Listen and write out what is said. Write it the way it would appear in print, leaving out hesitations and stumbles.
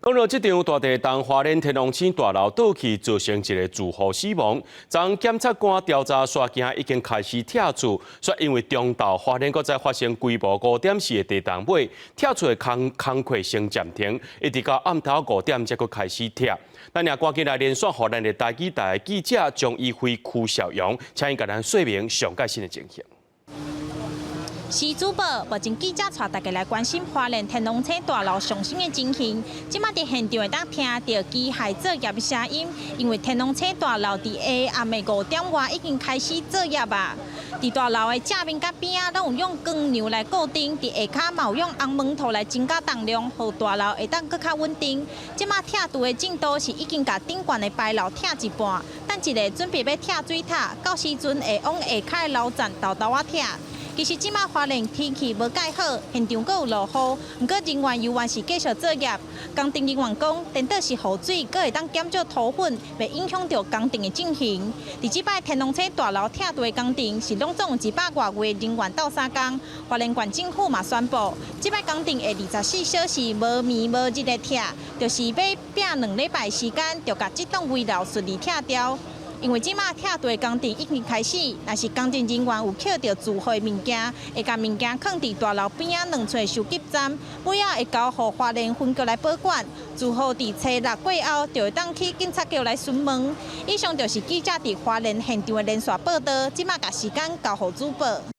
讲到这场大地震，花莲天龙村大楼倒去，造成一个住户死亡。昨检察官调查刷件已经开始拆除，说因为中昼花莲搁再发生规模5.4的地震尾，拆除的工课先暂停，一直到暗头5点才搁开始拆。咱也赶紧来连线予咱的台记台记者张一辉、曲小勇，请伊甲咱说明上届新的情形。是主播，目前记者带大家来关心花莲天龙村大楼上升的情形。即马伫现场会当听到机械作业的声音，因为天龙村大楼伫下暗暝5点外已经开始作业啊。伫大楼的正面甲边啊，拢有用钢梁来固定，伫下骹嘛有用红门头来增加重量，互大楼会当更较稳定。即马拆除的进度是已经甲顶悬的牌楼拆一半，等一个准备要拆水塔，到时阵会往下骹的楼层豆仔拆。其实即马花莲天气无介好，现场阁有落雨，不过人员仍然是继续作业。工程人员讲，电倒是雨水，阁会当减少土粉，袂影响到工程的进行。伫即摆天龙村大楼拆除的工程是拢总有100多位人员斗3工。花莲县政府嘛宣布，即摆工程会24小时无暝无日的拆，就是要拼2礼拜时间，就甲这栋危楼顺利拆掉。因为即马拆除的工程已经开始，若是工程人员有捡到自毁物件，会将物件放伫大楼边仔2处收集站，尾仔会交予花莲分局来保管。住户伫初6过后，就会当去警察局来询问。以上就是记者伫花莲现场的连续报道，即马甲时间交予主播。